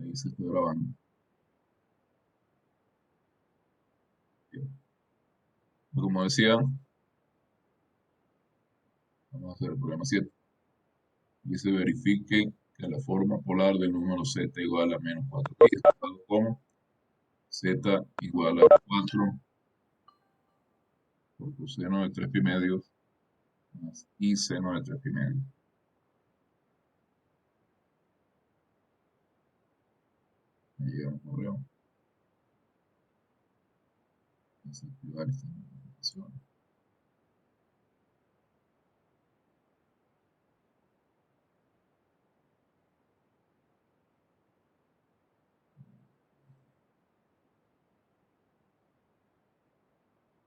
Ahí se está grabando. Bien. Como decía, vamos a hacer el problema 7. Dice verifique que la forma polar del número z igual a menos 4pi, expresado como z igual a 4 por coseno de 3 pi medios más i seno de 3 pi medios. Me llega un correo. Desactivar esta notificación.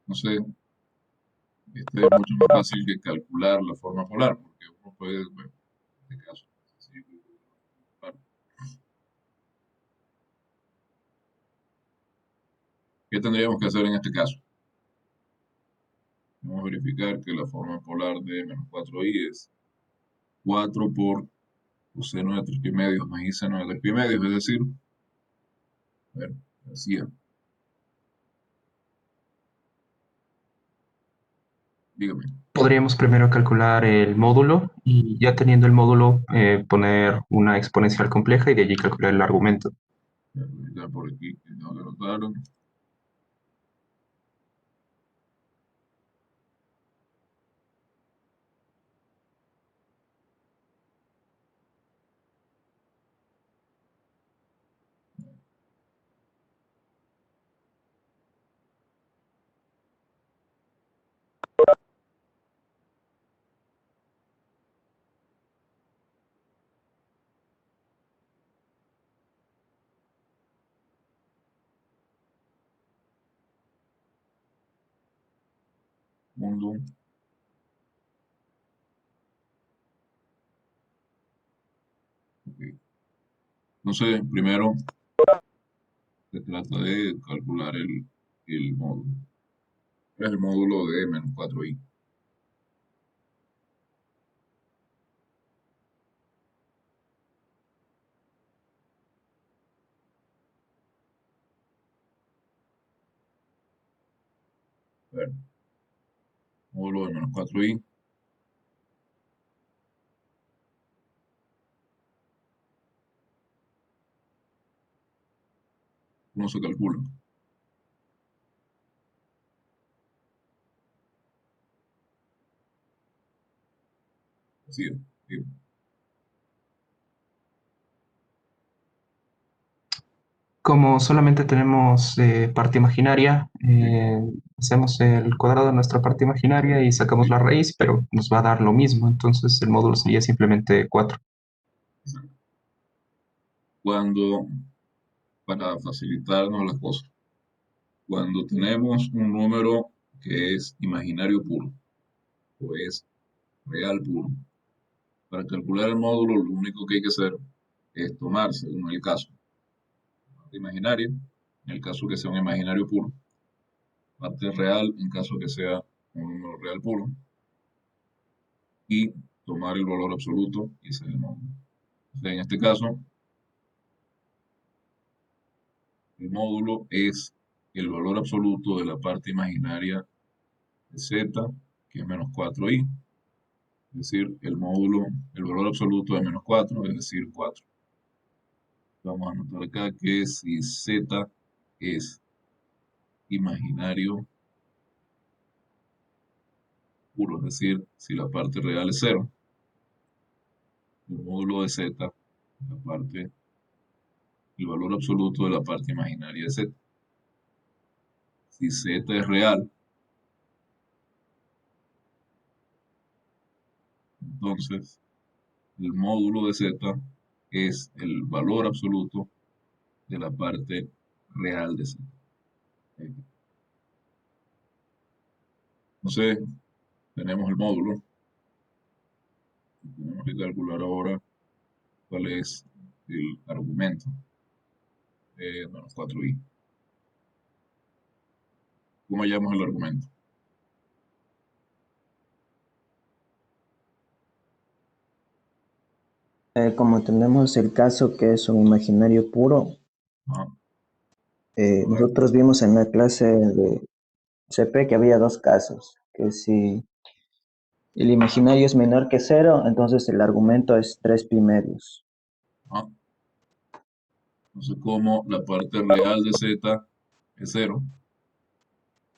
No sé, este es mucho más fácil que calcular la forma polar, porque uno puede, bueno, en este caso, sí, claro. ¿Qué tendríamos que hacer en este caso? Vamos a verificar que la forma polar de menos 4i es 4 por coseno de 3 pi medios más i seno de 3 pi medios, es decir, a ver, decía, dígame, Podríamos primero calcular el módulo y ya teniendo el módulo poner una exponencial compleja y de allí calcular el argumento. ya por aquí, que no lo notaron, mundo, ok. Entonces, primero se trata de calcular el módulo. Es el módulo de menos 4i. A ver, módulo de menos 4i, ¿cómo se calcula? Así es, sí. Como solamente tenemos parte imaginaria, Sí, hacemos el cuadrado de nuestra parte imaginaria y sacamos sí, la raíz, pero nos va a dar lo mismo, entonces el módulo sería simplemente 4. exacto. Cuando, para facilitarnos las cosas, cuando tenemos un número que es imaginario puro o es real puro, para calcular el módulo lo único que hay que hacer es tomar, según el caso, parte imaginaria, en el caso que sea un imaginario puro, parte real en caso que sea un número real puro, y tomar el valor absoluto y ese es el módulo. O sea, en este caso, el módulo es el valor absoluto de la parte imaginaria de z, que es menos 4i, es decir, el módulo, el valor absoluto de menos 4, es decir, 4. Vamos a anotar acá que si z es imaginario puro, es decir, si la parte real es 0, el módulo de z, la parte, el valor absoluto de la parte imaginaria de z. Si z es real, entonces el módulo de z es el valor absoluto de la parte real de z. Entonces, tenemos el módulo. Tenemos que calcular ahora cuál es el argumento de menos 4i. ¿Cómo hallamos el argumento? Como tenemos el caso que es un imaginario puro, Ah, correcto. nosotros vimos en la clase de CP que había dos casos, que si el imaginario es menor que cero, entonces el argumento es 3 pi medios. Ah, entonces, como la parte real de z es cero,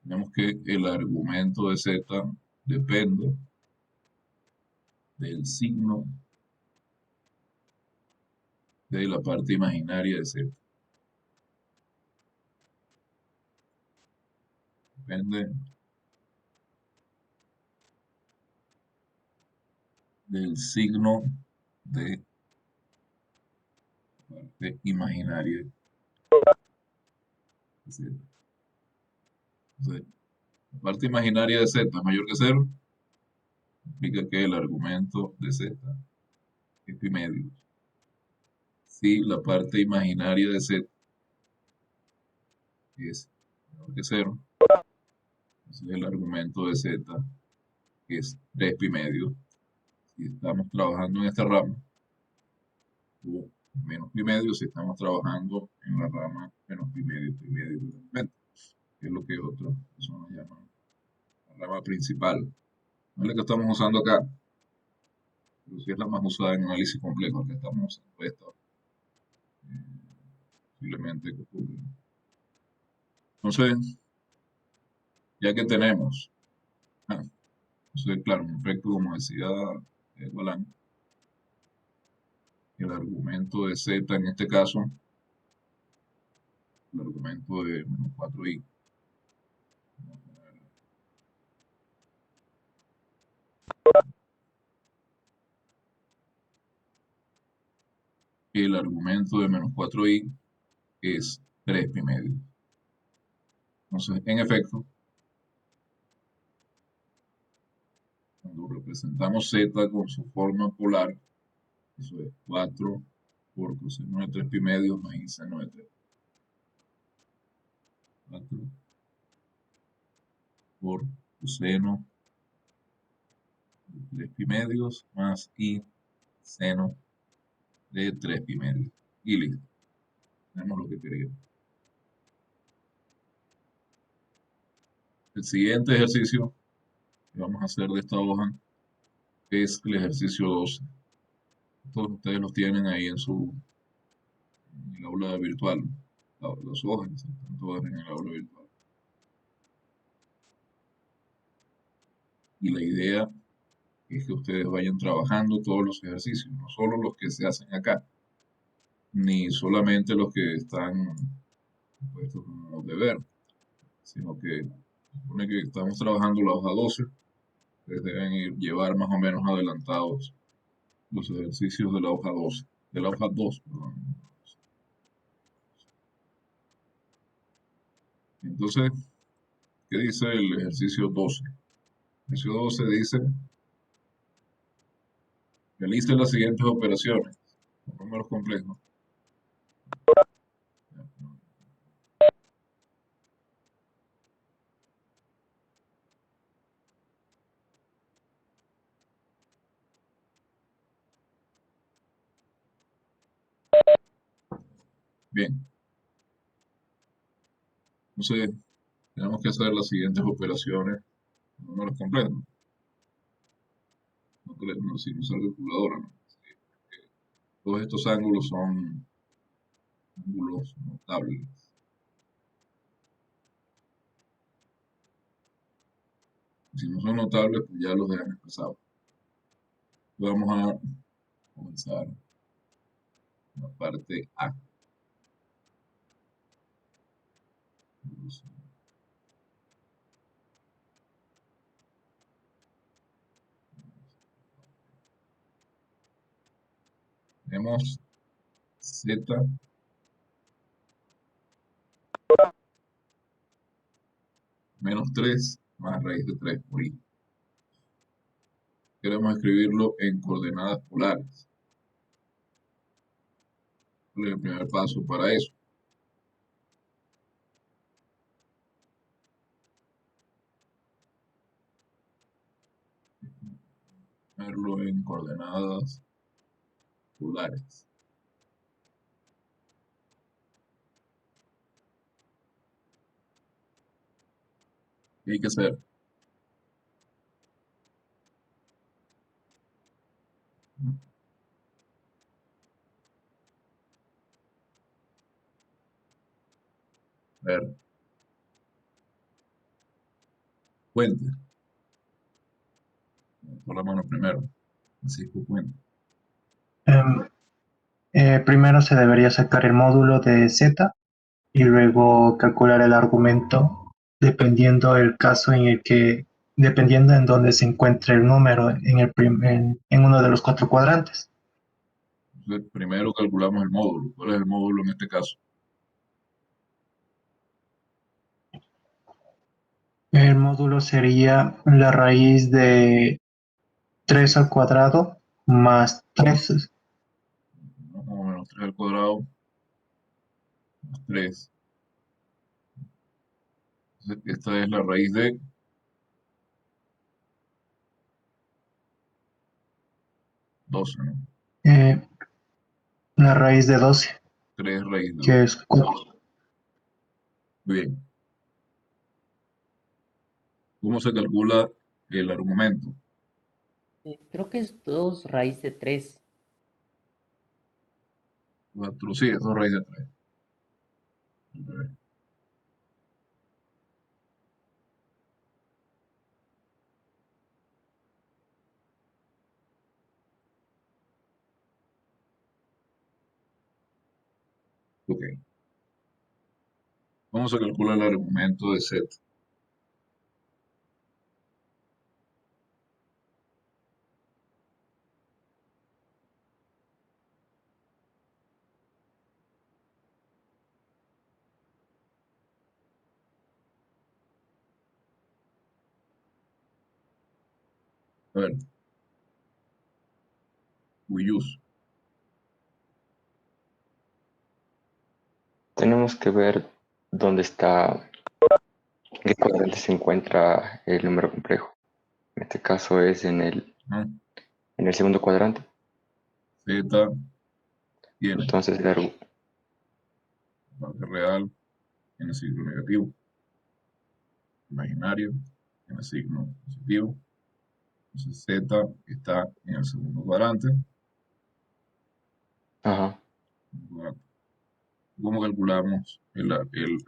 tenemos que el argumento de z depende del signo de la parte imaginaria de z. Depende del signo de la parte imaginaria de z. Entonces, la parte imaginaria de z es mayor que cero, significa que el argumento de z es pi medio. Si la parte imaginaria de z es menor que cero, entonces el argumento de z es 3 pi medio. Si estamos trabajando en esta rama, o menos pi medio si estamos trabajando en la rama menos pi medio, que es lo que otras personas llaman la rama principal. No es la que estamos usando acá, pero sí es la más usada en análisis complejo, que estamos usando esta, posiblemente que ocurre. Entonces, ya que tenemos, entonces, claro, en efecto, como decía Galán, el argumento de z en este caso, el argumento de menos 4i, el argumento de menos 4i es 3 pi medio. Entonces, en efecto, cuando representamos z con su forma polar, eso es 4 por coseno de 3 pi medio más i seno de 3. 4 por coseno de 3 pi medios más i seno de 3 pi medios. Y listo, tenemos lo que queríamos. El siguiente ejercicio que vamos a hacer de esta hoja es el ejercicio 12. Todos ustedes los tienen ahí en el aula virtual. Las hojas están todas en el aula virtual. Y la idea es que ustedes vayan trabajando todos los ejercicios, no solo los que se hacen acá, ni solamente los que están puestos como deber, sino que supone que estamos trabajando la hoja 12, ustedes deben llevar más o menos adelantados los ejercicios de la hoja 12, de la hoja 2, perdón. Entonces, ¿qué dice el ejercicio 12? El ejercicio 12 dice, realice las siguientes operaciones, con números complejos. Bien, entonces tenemos que hacer las siguientes operaciones con números complejos, no sin usar calculadora, ¿no? Todos estos ángulos son ángulos notables. Si no son notables, pues ya los dejan pasados. Vamos a comenzar la parte A. Tenemos z menos 3 más raíz de 3 por i. Queremos escribirlo en coordenadas polares. ¿Cuál es el primer paso para eso? Ponerlo en coordenadas polares. ¿Qué hay que hacer? A ver, Puente. Por la mano primero. Francisco Puente. Em, Primero se debería sacar el módulo de z y luego calcular el argumento dependiendo el caso en el que, dependiendo en dónde se encuentre el número en uno de los cuatro cuadrantes. Entonces, primero calculamos el módulo. ¿Cuál es el módulo en este caso? El módulo sería la raíz de 3 al cuadrado más 3. ¿No? Como menos 3 al cuadrado más 3. Entonces, esta es la raíz de 12, ¿no? La raíz de 12, 3 raíz de 12. que es 4. Muy bien. ¿Cómo se calcula el argumento? Creo que es 2 raíz de 3. 4, sí, es 2 raíz de 3. Ok. ¿Cómo se calcula el argumento de Z? A ver, Uyus. Tenemos que ver dónde está, en qué cuadrante se encuentra el número complejo. En este caso es ¿No? en el segundo cuadrante. Z tiene Entonces parte real en el signo negativo, imaginario en el signo positivo. Entonces Z está en el segundo cuadrante. ajá, ¿Cómo calculamos el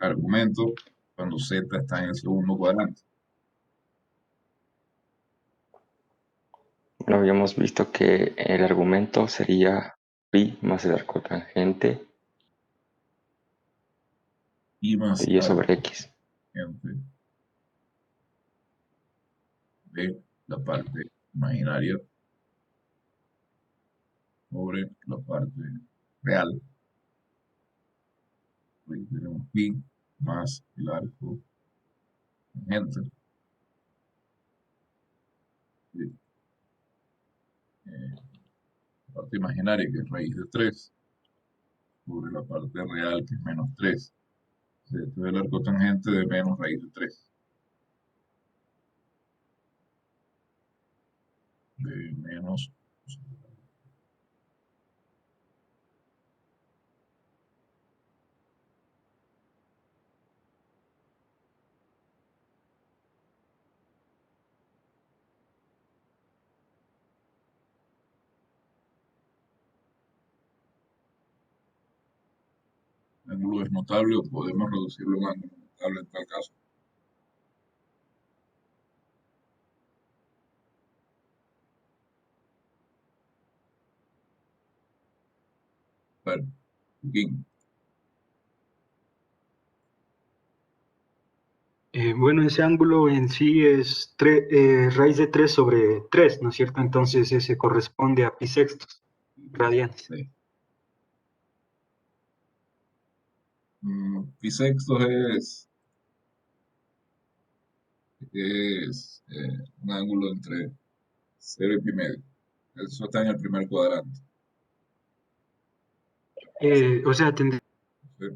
argumento cuando Z está en el segundo cuadrante? bueno, habíamos visto que el argumento sería pi más el arcotangente Y de más y algo sobre x. de la parte imaginaria sobre la parte real. Ahí tenemos pi más el arco tangente de la parte imaginaria, que es raíz de 3 sobre la parte real, que es menos 3. Esto es el arco tangente de menos raíz de 3. De menos. El ángulo es notable o podemos reducirlo a un ángulo notable en tal caso. A ver, Joaquín, Bueno, ese ángulo en sí es raíz de 3 sobre 3, ¿no es cierto? Entonces ese corresponde a pi sextos radianes. sí. Pi sextos es un ángulo entre 0 y pi medio. Eso está en el primer cuadrante. O sea, tendría ¿Sí?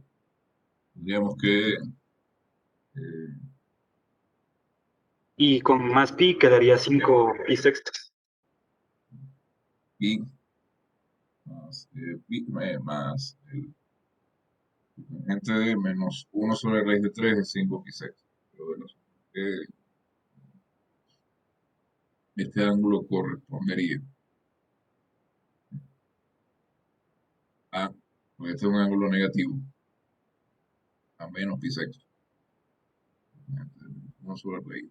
Tendríamos que y con más pi quedaría 5 pi sextos. pi más, más el tangente de menos 1 sobre raíz de 3 es 5 pi sexto. Pero bueno, eh, este ángulo correspondería a, porque este es un ángulo negativo, a menos pi sexto. 1 sobre raíz.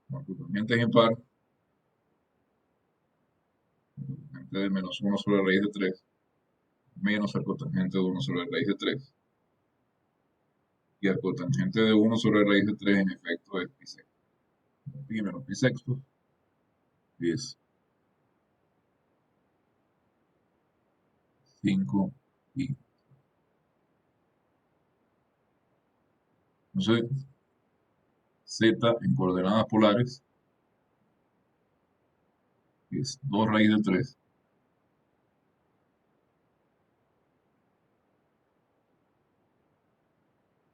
Cuando tu tangente es impar, el tangente de menos 1 sobre raíz de 3 menos el cotangente de 1 sobre raíz de 3. Y el cotangente de 1 sobre raíz de 3 en efecto es pi sexto. Pi menos pi sexto es 5 pi. Entonces, z en coordenadas polares es 2 raíz de 3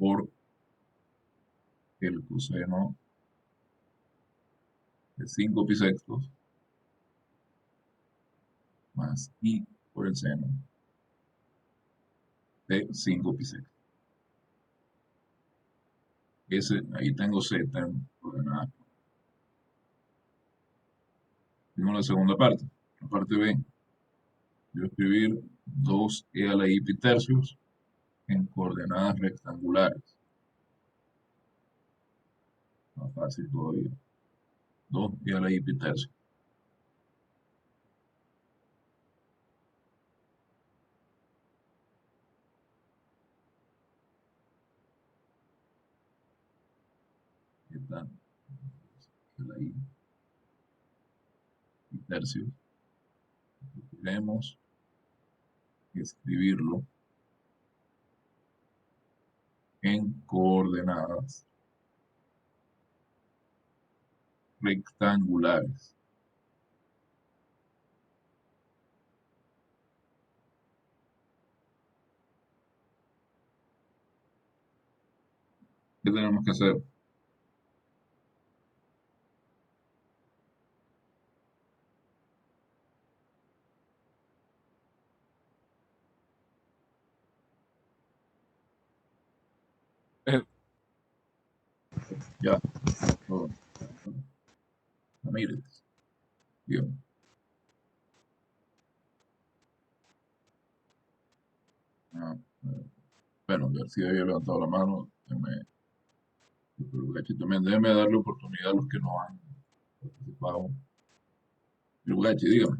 por el coseno de 5 pi sextos más i por el seno de 5 pi sextos. Ahí tengo z en coordenadas. Tengo la segunda parte, la parte B. Voy a escribir 2e a la i pi tercios en coordenadas rectangulares. Más fácil todavía. 2e a la i pi tercios. ¿Qué tal? A la i pi tercios. Queremos escribirlo en coordenadas rectangulares. ¿Qué tenemos que hacer? Ya, todo. Ramírez. Bien. Ah, bueno, García había levantado la mano. También déjeme darle oportunidad a los que no han participado. Lugachi, dígame.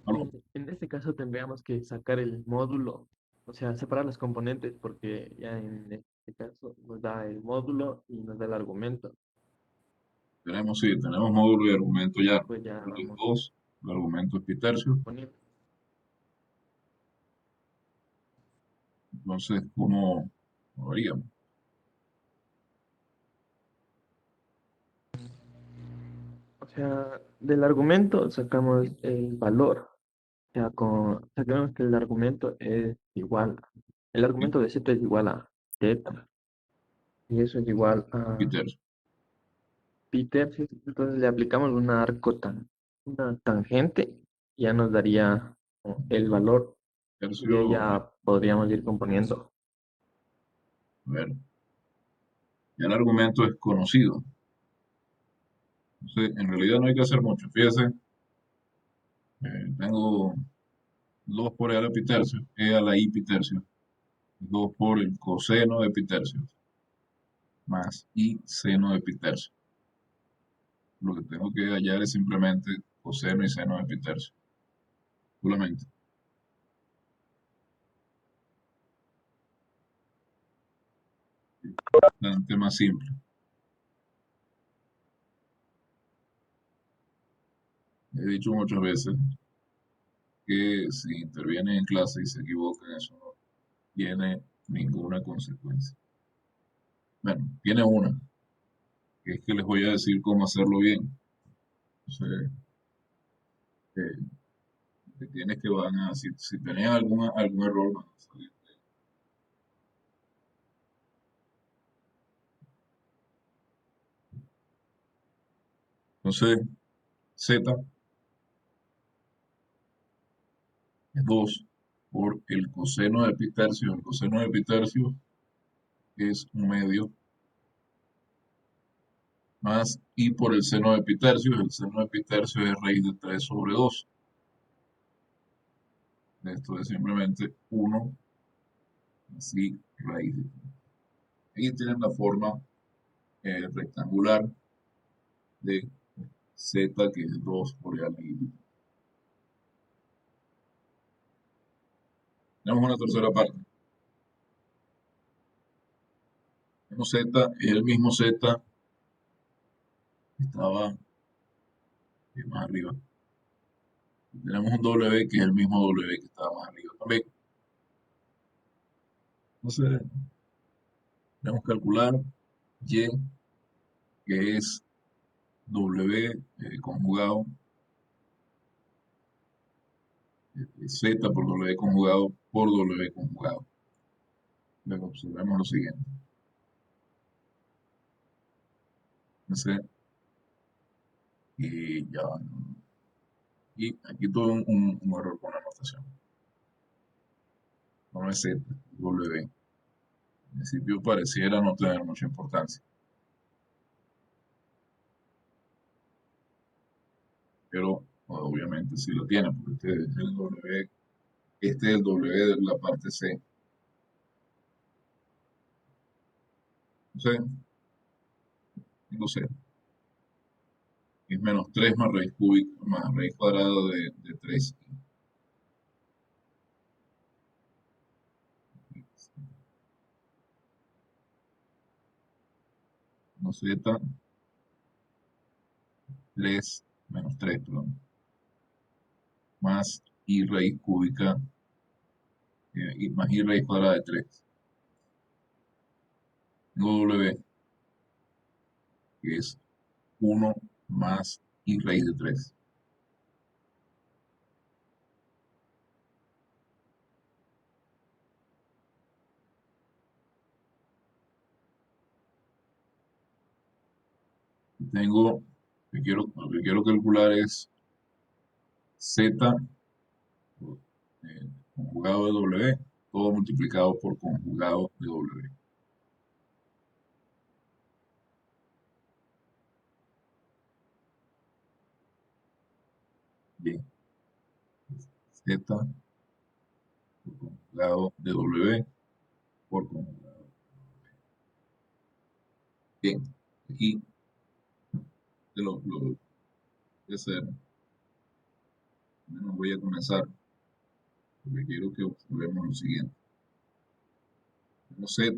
Aló. En este caso tendríamos que sacar el módulo, o sea, separar los componentes, porque ya en este caso nos da el módulo y nos da el argumento. Sí, tenemos módulo y argumento ya. Pues ya Módulo es vamos 2, el argumento es pi tercio. poniendo. Entonces, ¿cómo haríamos? O sea, del argumento sacamos el valor. O sea, sacamos que el argumento es igual. El ¿Sí? argumento de z es igual a θ. Y eso es igual Pi a tercio. pi tercios. Entonces le aplicamos una tangente, y ya nos daría el valor. Y de ahí Tercio, ya podríamos ir componiendo. a ver, ya el argumento es conocido. Entonces, en realidad no hay que hacer mucho. Fíjese, tengo 2 por e a la pi tercio, e a la i pi tercio, 2 por el coseno de pi tercio, más i seno de pi tercio. Lo que tengo que hallar es simplemente coseno y seno de pi tercio. Solamente. Bastante más simple. He dicho muchas veces que si intervienen en clase y se equivocan, eso no tiene ninguna consecuencia. Bueno, tiene una, que es que les voy a decir cómo hacerlo bien. Entonces, eh, que tienes que van a, si tenían algún error, van a salir. Entonces, Z es 2 por el coseno de pi tercios. El coseno de pi tercios es 1/2 más i por el seno de pi tercios. El seno de pi tercios es raíz de 3 sobre 2. Esto es simplemente 1 más i raíz de 3. Aquí tienen la forma rectangular de z, que es 2 por i a la i. Tenemos una tercera parte. Tenemos z, es el mismo z que estaba más arriba. Tenemos un w que es el mismo w que estaba más arriba también. Entonces, tenemos que calcular y, que es w conjugado, z por w conjugado por w conjugado. Luego observemos lo siguiente. Entonces, y ya va. Y aquí tuve un error con la notación. No es z, es w. En principio pareciera no tener mucha importancia, pero obviamente sí lo tiene, porque este es el w de la parte c. Entonces, tengo c, que es menos 3 más raíz cúbica, más raíz cuadrada de 3. No z, 3 menos 3, perdón, más i raíz cúbica, y más i raíz cuadrada de 3. Tengo w, que es 1 más i raíz de 3. Tengo, lo que quiero calcular es z conjugado de w, todo multiplicado por conjugado de w. Bien, z por conjugado de w por conjugado. Bien, aquí lo voy a hacer. Bueno, voy a comenzar porque quiero que observemos lo siguiente. Tenemos z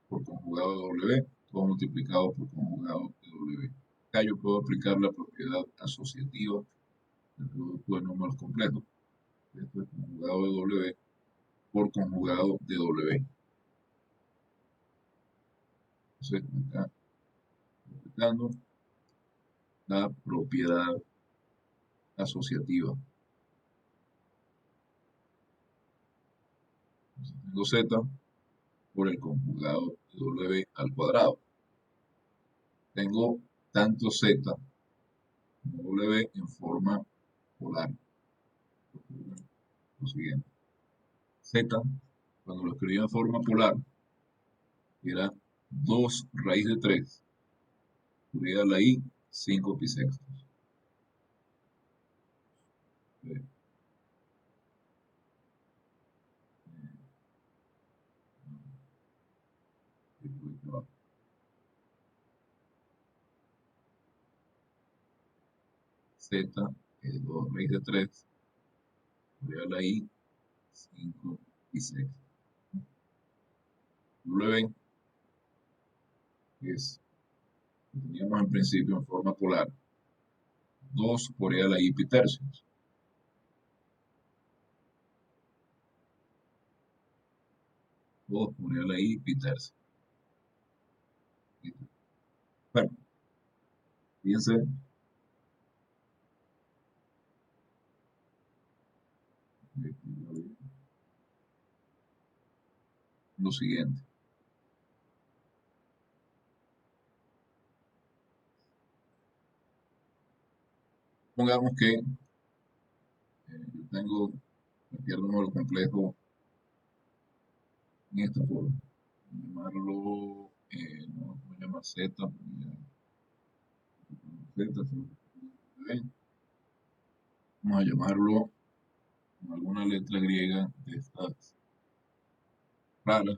por conjugado de w, todo multiplicado por conjugado de w. Acá yo puedo aplicar la propiedad asociativa del producto de números complejos. Esto es conjugado de w por conjugado de w. Entonces, acá aplicando la propiedad asociativa. Entonces, tengo z por el conjugado de w al cuadrado. Tengo tanto z como w en forma polar. Lo siguiente. Z, cuando lo escribía en forma polar, era 2 raíz de 3, incluida la i, 5 pi sextos. Z es 2 raíz de 3, incluida la i, 5 pi sextos. W es, lo teníamos en principio en forma polar, 2 por e a la i pi tercios. Dos por e a la i pi tercios. Bueno, fíjense lo siguiente. Pongamos que yo tengo cualquier número complejo en esta forma. Voy a llamarlo, no voy a llamar Z, voy a llamar Z, vamos a llamarlo con alguna letra griega de estas raras,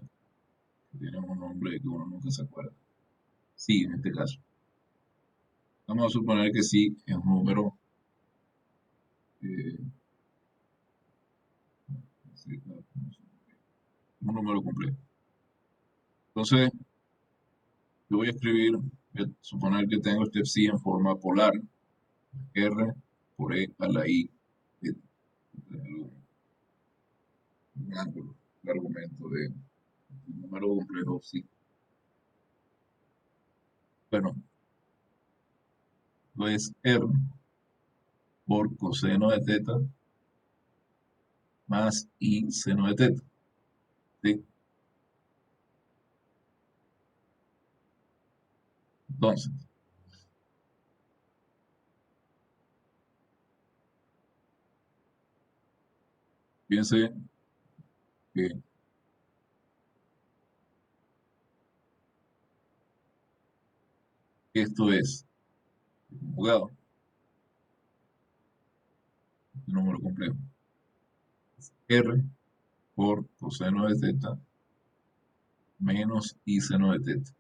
que tienen un nombre que uno nunca se acuerda. Sí, en este caso. Vamos a suponer que sí es un número, eh, un número complejo. Entonces, yo voy a escribir, voy a suponer que tengo este psi en forma polar, R por E a la I, de un ángulo, el argumento de un número complejo psi. Bueno, pues R por coseno de teta más I seno de teta. ¿Sí? Entonces, fíjense que esto es conjugado, el número complejo. R por coseno de teta menos I seno de teta.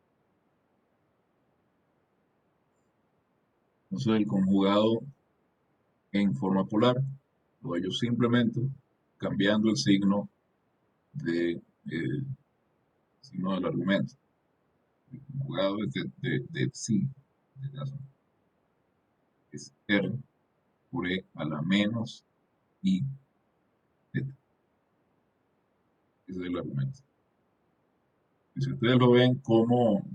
Entonces, el conjugado en forma polar lo hallo simplemente cambiando el signo signo del argumento. El conjugado de psi, en este caso, es R por E a la menos I teta. Ese es el argumento. Y si ustedes lo ven como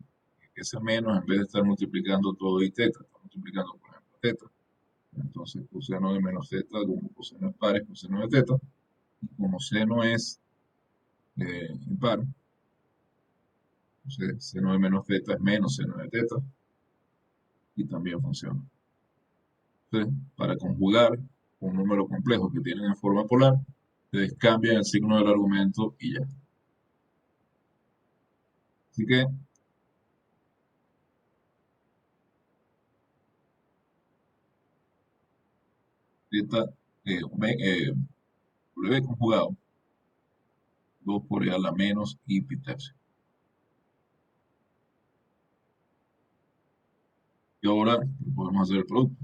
ese menos, en vez de estar multiplicando todo y teta, está multiplicando, por ejemplo, teta. Entonces, coseno de menos teta, como coseno es par, es coseno de teta. Y como seno es impar, entonces seno de menos teta es menos seno de teta. Y también funciona. Entonces, para conjugar un número complejo que tienen en forma polar, ustedes cambian el signo del argumento y ya. Así que teta W conjugado 2 por E a la menos I pi tercio. Y ahora podemos hacer el producto.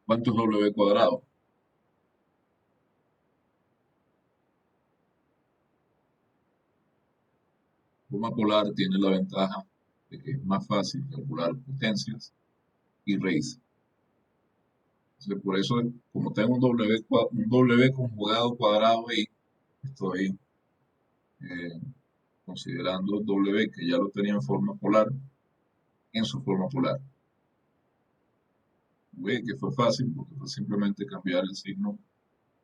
¿Cuánto es W cuadrado? Forma polar tiene la ventaja de que es más fácil calcular potencias y raíces. Entonces, por eso, como tengo un W conjugado cuadrado ahí, estoy considerando W, que ya lo tenía en forma polar, en su forma polar. Ve que fue fácil, porque fue simplemente cambiar el signo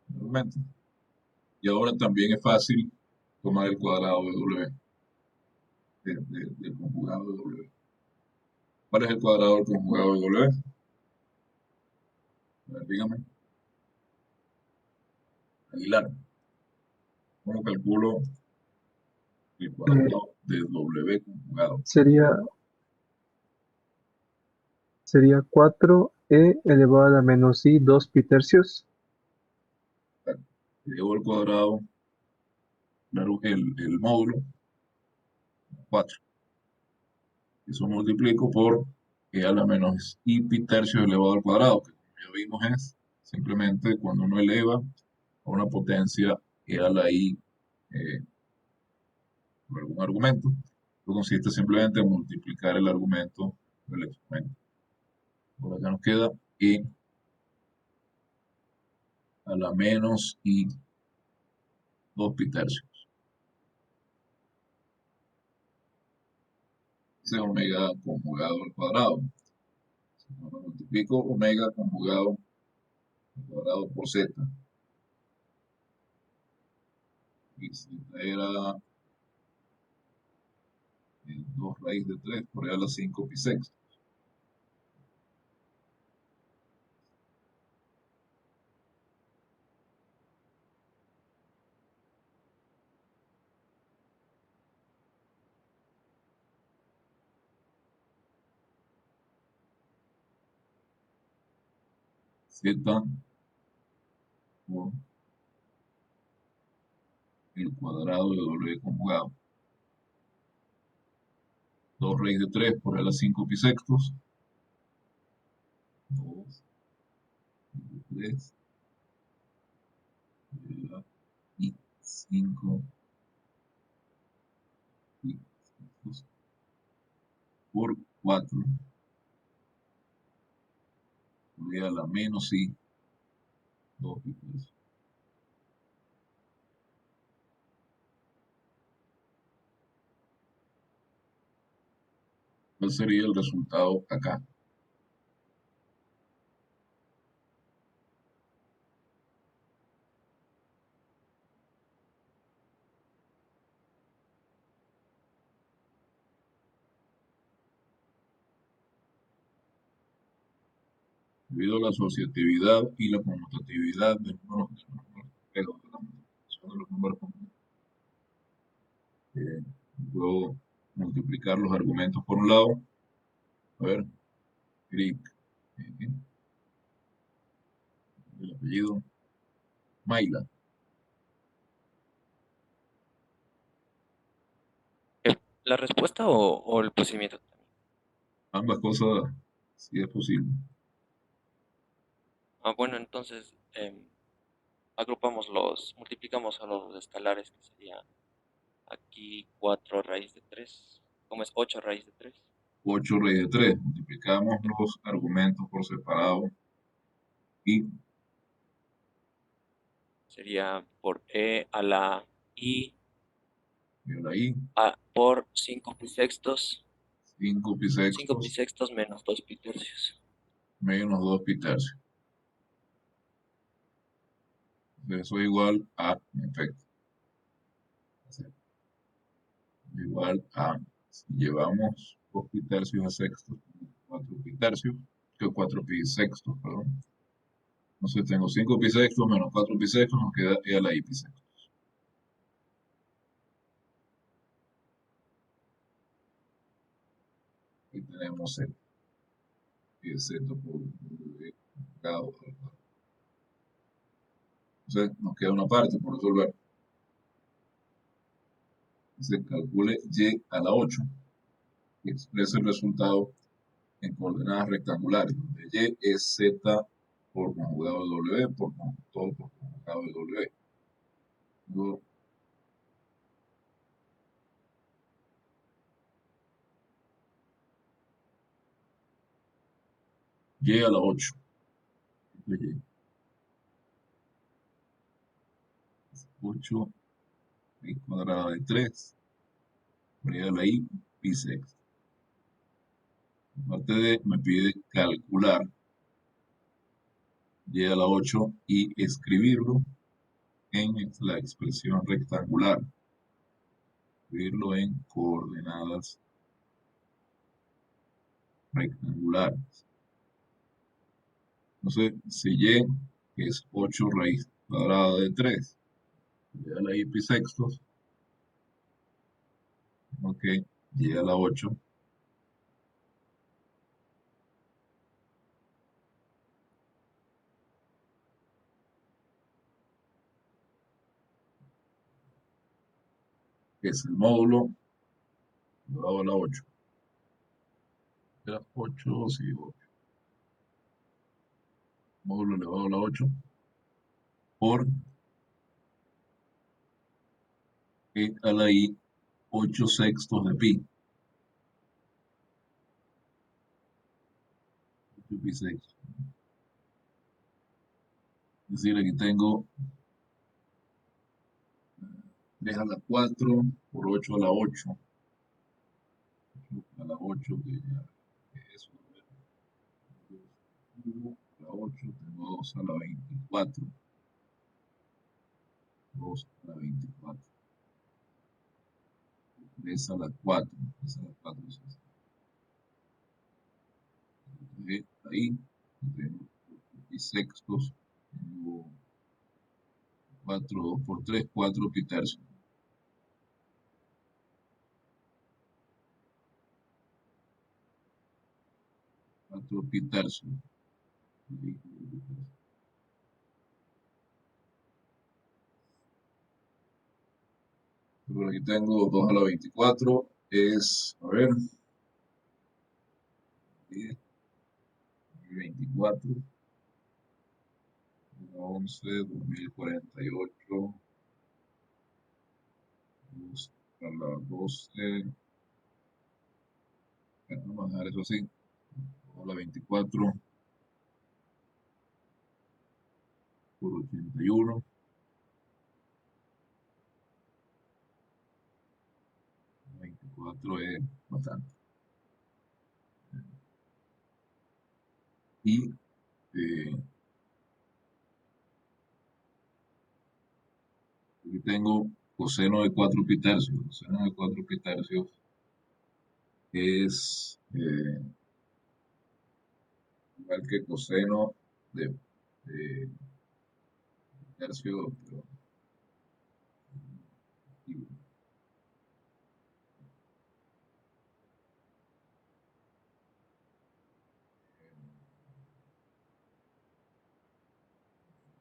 del argumento. Y ahora también es fácil tomar el cuadrado de W, del conjugado de W. ¿Cuál es el cuadrado del conjugado de W? A ver, dígame. Aguilar. ¿Cómo calculo el cuadrado de W conjugado? Sería 4e elevado a la menos i 2 pi tercios. Llevo el cuadrado, el módulo, 4. Eso multiplico por e a la menos i pi tercios elevado al cuadrado, que como ya vimos es simplemente cuando uno eleva a una potencia e a la i por algún argumento. Esto consiste simplemente en multiplicar el argumento del exponente. Por acá nos queda e a la menos i 2 pi tercios. Ese es omega conjugado al cuadrado. Cuando multiplico omega conjugado al cuadrado por z, Y z era 2 raíz de 3 por ahí a la 5 pi sextos. Z por el cuadrado de W conjugado. 2 raíz de 3 por ahí a la 5 pi sextos. 2 3 y 5 pi sextos por 4 por ahí a la menos i 2 pi tercios. ¿Cuál sería el resultado acá? Debido a la asociatividad y la conmutatividad de los números complejos, de la multiplicación de los números complejos, puedo multiplicar los argumentos por un lado. A ver, Crick, el apellido, Maila. ¿La respuesta o el procedimiento también? Ambas cosas, si es posible. Bueno, entonces multiplicamos a los escalares, que sería aquí 4 raíz de 3. ¿Cómo es? 8 raíz de 3. 8 raíz de 3. Multiplicamos los argumentos por separado y Sería por e a la i ahí por 5 pi sextos. 5 pi 5 pi sextos sextos menos 2 pi tercios. menos 2 pi tercios. Eso es igual a, en efecto, igual a, si llevamos 2 pi tercios a sextos, 4 pi tercios, que 4 pi sextos, perdón. Entonces tengo 5 pi sextos menos 4 pi sextos, nos queda e a la i pi sextos. Aquí tenemos z, y z por grado. Entonces nos queda una parte por resolver. Se calcule y a la 8 y expresa el resultado en coordenadas rectangulares, donde y es z por conjugado de w por todo por conjugado de w. Luego, y a la 8. Y 8 y cuadrada de 3 por ahí a la i pi sexto. Parte de me pide calcular y a la 8 y escribirlo en la expresión rectangular. Escribirlo en coordenadas rectangulares. Entonces, si y es 8 raíz cuadrada de 3, y a la i pi sextos, ok, y a la 8, que es el módulo elevado a la 8. Era 8, sí, 8. Módulo elevado a la 8 por e a la i 8 sextos de pi. 8 pi sextos. Es decir, aquí tengo 3 a la 4 por 8 a la 8. 8 a la 8, que ya es 1 a la 8, tengo 2 a la 24. 2 a la 24. 3 a la 4. 3 a la 4. Ahí, tengo y sextos, tengo 4, 2 por 3, 4 pi tercios. 4 pi tercios. Por aquí tengo 2 a la 24, es, a ver, 10, 24, 11, 2048, 2 a la 12, vamos a dejar eso así, 2 a la 24 por 81, 24 es bastante. Y aquí tengo coseno de 4 pi tercios. Coseno de 4 pi tercios es igual que coseno de tercio, pero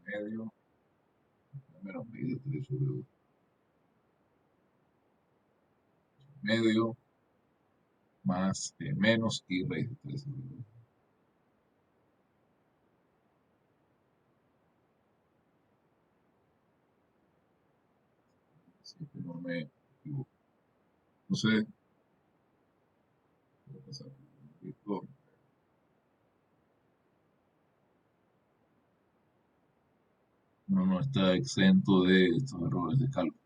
medio, menos medio, 3 sobre 2, medio, más menos y raíz de 3 sobre 2. Así que no me equivoco. Entonces, voy a pasar por esto. Uno no está exento de estos errores de cálculo.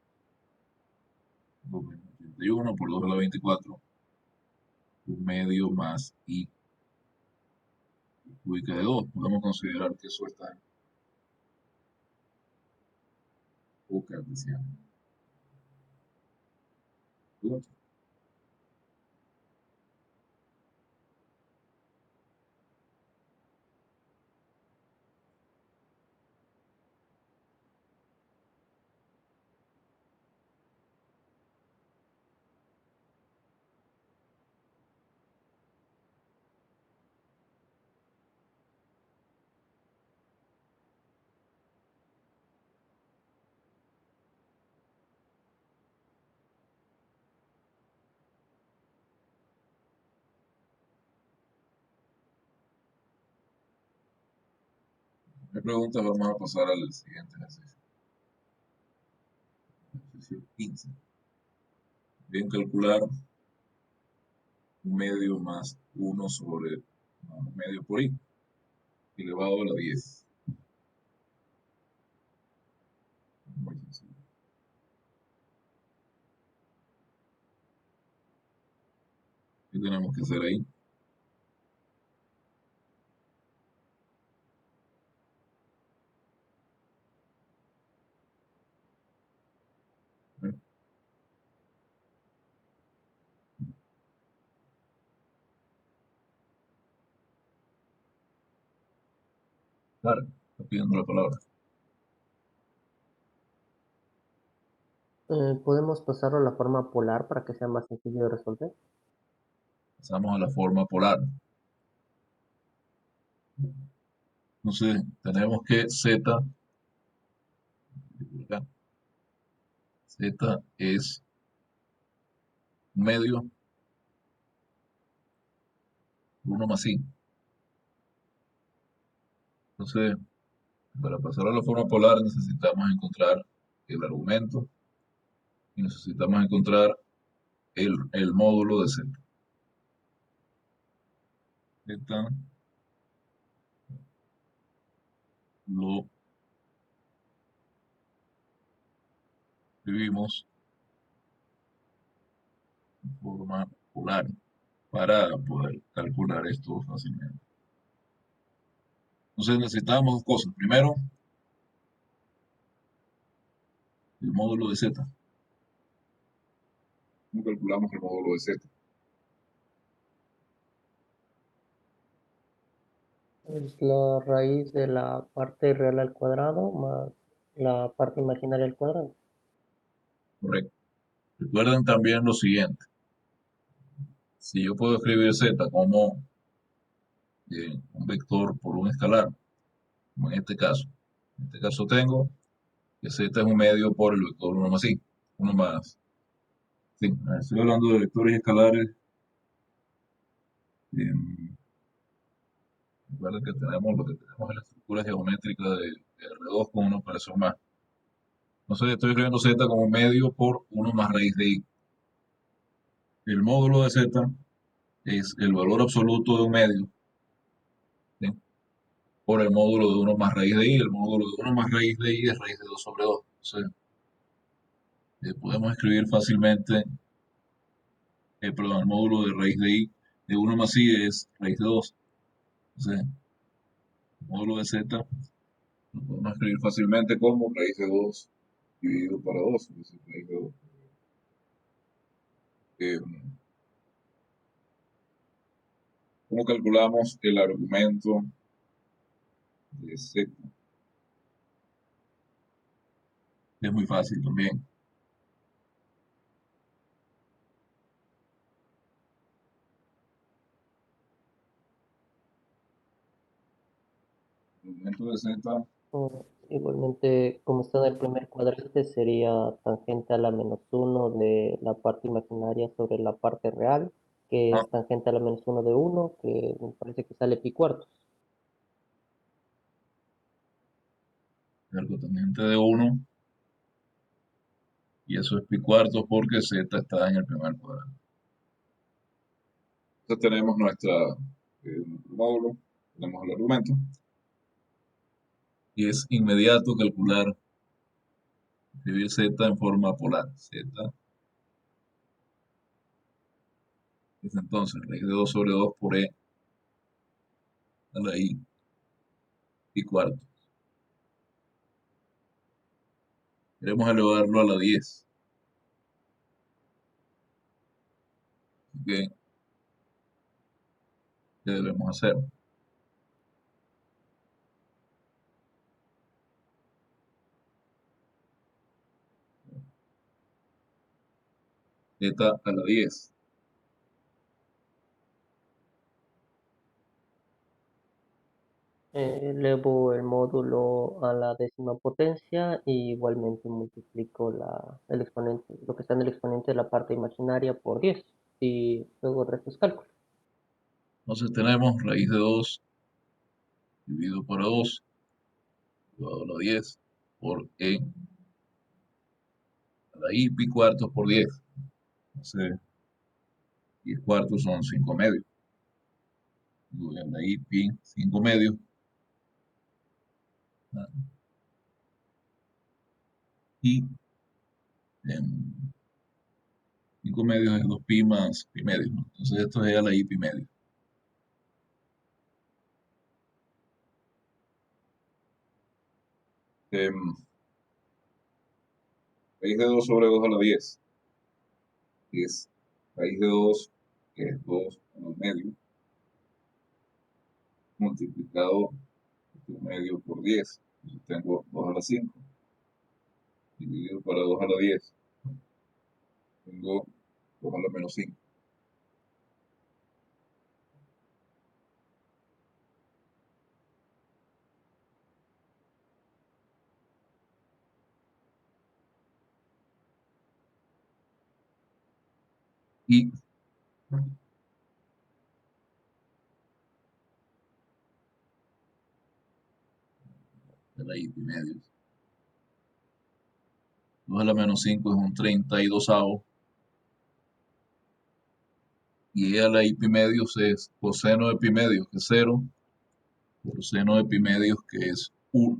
2 menos 81 por 2 a la 24, un medio más y cúbica de 2. Podemos considerar que eso está en o cartesiano. Me pregunta, vamos a pasar al siguiente ejercicio. Ejercicio 15. Bien calcular un medio más 1 sobre medio por i elevado a la 10. Muy sencillo. ¿Qué tenemos que hacer ahí? Claro, está pidiendo la palabra. ¿Podemos pasarlo a la forma polar para que sea más sencillo de resolver? Pasamos a la forma polar. Entonces, tenemos que z es medio 1 más i. Entonces, para pasar a la forma polar necesitamos encontrar el argumento y necesitamos encontrar el módulo de z. Z lo escribimos en forma polar para poder calcular esto fácilmente. Entonces necesitamos dos cosas. Primero, el módulo de z. ¿Cómo calculamos el módulo de z? Es la raíz de la parte real al cuadrado más la parte imaginaria al cuadrado. Correcto. Recuerden también lo siguiente. Si yo puedo escribir z como un vector por un escalar, como en este caso. En este caso tengo que z es un medio por el vector 1 más i. 1 más. Sí, estoy hablando de vectores y escalares. Recuerden que tenemos lo que tenemos en la estructura geométrica de R2 con una operación más. Entonces estoy escribiendo z como medio por 1 más raíz de i. El módulo de z es el valor absoluto de un medio, ¿sí? Por el módulo de 1 más raíz de i. El módulo de 1 más raíz de i es raíz de 2 sobre 2. Entonces podemos escribir fácilmente, perdón, el módulo de raíz de i de 1 más i es raíz de 2. Entonces, el módulo de z lo podemos escribir fácilmente como raíz de 2 dividido para 2. Es decir, raíz de 2. ¿Cómo calculamos el argumento de z? Es muy fácil también. El argumento de z, Igualmente, como está en el primer cuadrante, sería tangente a la -1 de la parte imaginaria sobre la parte real, que ah, es tangente a la -1 de 1, que me parece que sale pi cuartos. el cotangente de 1, y eso es pi cuartos porque z está en el primer cuadrante. Entonces tenemos nuestro módulo, tenemos el argumento, y es inmediato calcular, escribir z en forma polar. Z es entonces raíz de 2 sobre 2 por e a la i pi cuartos. Queremos elevarlo a la 10. ¿Qué debemos hacer? Z a la 10. Elevo el módulo a la décima potencia y igualmente multiplico el exponente, lo que está en el exponente de la parte imaginaria por 10 y luego el resto es cálculo. Entonces tenemos raíz de 2 dividido por 2 elevado a la 10 por e a la i pi cuartos por 10. Entonces 10 cuartos son 5 medios. Voy a la i pi 5 medios. Y 5 medios es 2 pi más pi medios, ¿no? Entonces esto es a la i pi medio. Raíz de 2 sobre 2 a la 10 es raíz de 2, que es 2 al medio, multiplicado por medio por 10. Entonces tengo 2 a la 5, dividido para 2 a la 10. Tengo 2 a la menos 5. Y de la i pi medios. 2 a la menos 5 es un 32avo. Y e a la i pi medios es coseno de pi medios, que es 0, por seno de pi medios, que es 1,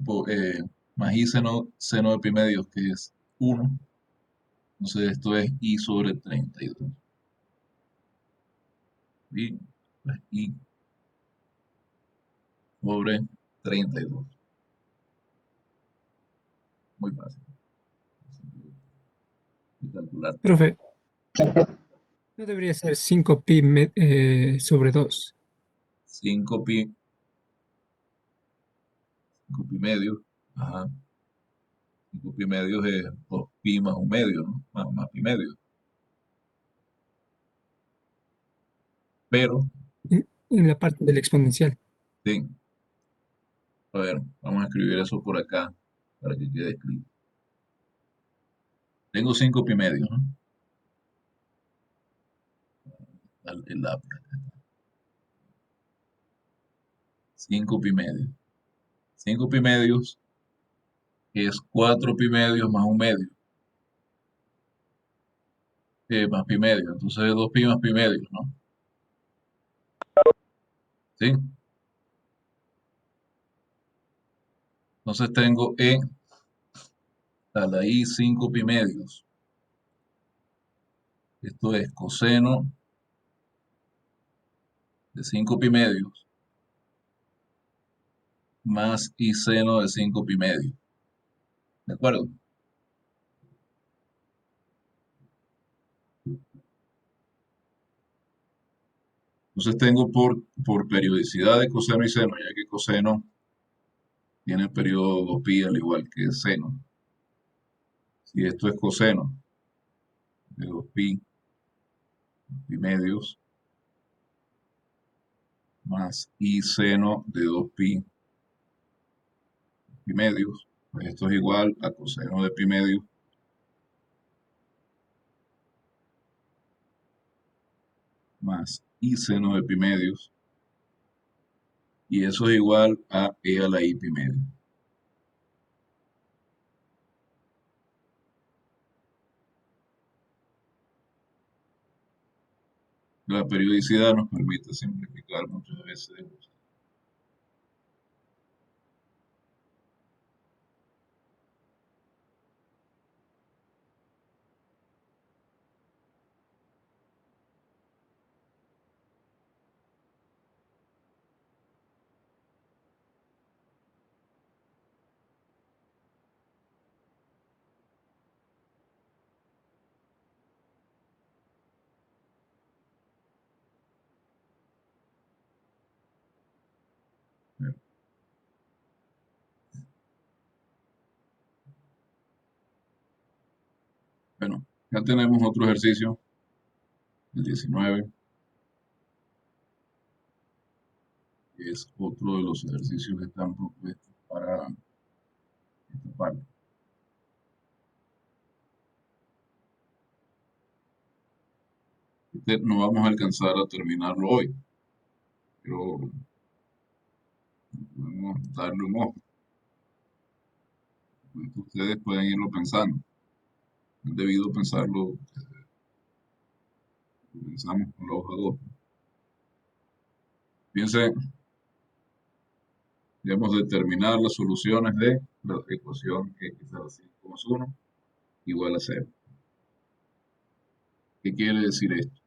más i seno de pi medios, que es 1. Entonces esto es i sobre 32. Y pues, i sobre 32. Muy fácil. calcular. Profe, no debería ser 5pi sobre 2. 5pi, 5pi medios. Ajá. 5pi medios es 2pi más un medio, ¿no? Más pi medio. Pero, En la parte del exponencial. sí. A ver, vamos a escribir eso por acá para que quede escrito. Tengo 5pi medios, ¿no? El lápiz. 5pi medios. 5pi medios es 4pi medios más un medio. Más pi medio. Entonces es 2pi más pi medio, ¿no? ¿Sí? Entonces tengo e a la i 5pi medios. Esto es coseno de 5pi medios más i seno de 5pi medios. ¿De acuerdo? Entonces tengo por periodicidad de coseno y seno, ya que coseno tiene el periodo 2pi al igual que seno. Si esto es coseno de 2pi, pi medios, más i seno de 2pi, pi medios, pues esto es igual a coseno de pi medios más i seno de pi medios, y eso es igual a e a la i pi medio. La periodicidad nos permite simplificar muchas veces. Bueno, ya tenemos otro ejercicio, el 19, que es otro de los ejercicios que están propuestos para esta parte. No vamos a alcanzar a terminarlo hoy, pero podemos darle un ojo. Ustedes pueden irlo pensando. Es debido pensarlo, pensamos con la hoja 2. Fíjense, debemos determinar las soluciones de la ecuación x a la 5 más 1 igual a 0. ¿Qué quiere decir esto?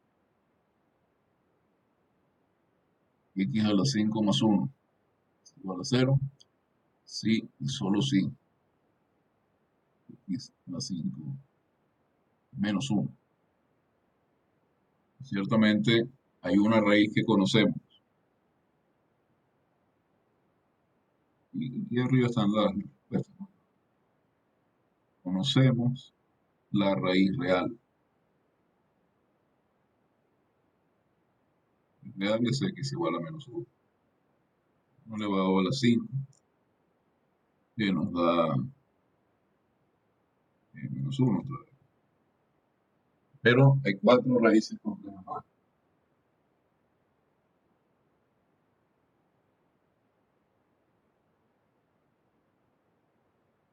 X a la 5 más 1 es igual a 0. Sí y solo sí. X a la 5 menos 1. Ciertamente hay una raíz que conocemos. Y aquí arriba están las respuestas. Conocemos la raíz real. Real es x igual a menos 1. No elevado a la 5, que nos da menos 1 otra vez. Pero hay 4 raíces complejas más.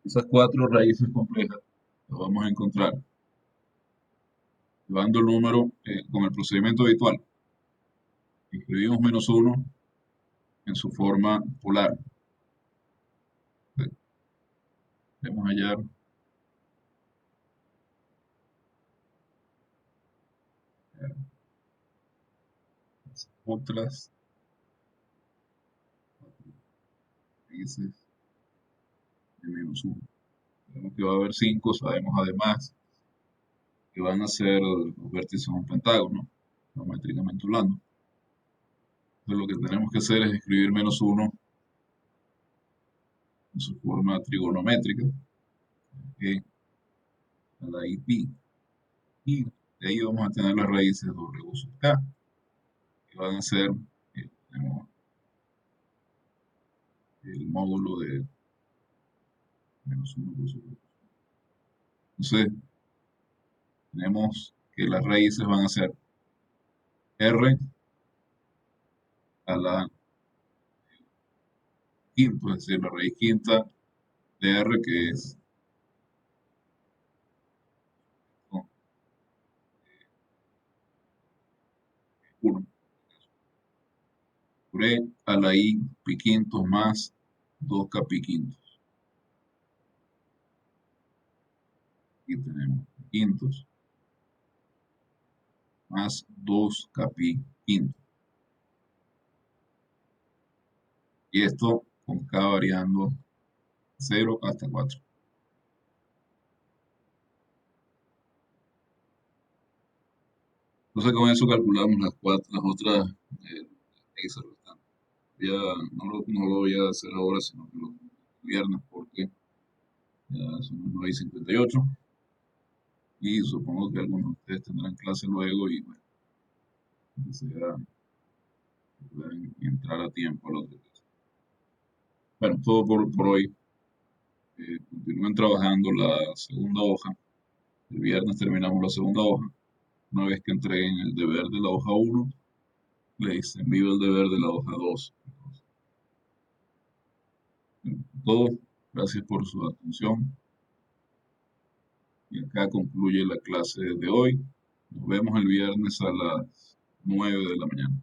Esas 4 raíces complejas las vamos a encontrar llevando el número con el procedimiento habitual. Escribimos menos 1 en su forma polar. Debemos hallar las otras raíces de menos 1. Sabemos que va a haber 5, sabemos además que van a ser los vértices de un pentágono, geométricamente hablando. Entonces lo que tenemos que hacer es escribir -1 en su forma trigonométrica, que a la i pi, y de ahí vamos a tener las raíces w sub k, que van a ser tenemos el módulo de -1 por sobre. Entonces, tenemos que las raíces van a ser r a la quinta, es decir, la raíz quinta de r, que es 1, por e a la i pi quintos más 2k pi quintos. Aquí tenemos pi quintos más 2k pi quintos. Y esto con k variando 0 hasta 4. Entonces con eso calculamos las otras raíces restantes. Ya no lo voy a hacer ahora, sino que el viernes, porque ya son las 9:58. Y supongo que algunos de ustedes tendrán clase luego y bueno, que puedan entrar a tiempo a la otra clase. Bueno, todo por hoy. Continúen trabajando la segunda hoja. El viernes terminamos la segunda hoja. Una vez que entreguen el deber de la hoja 1, les envío el deber de la hoja 2. Todo, gracias por su atención. Y acá concluye la clase de hoy. Nos vemos el viernes a las 9 de la mañana.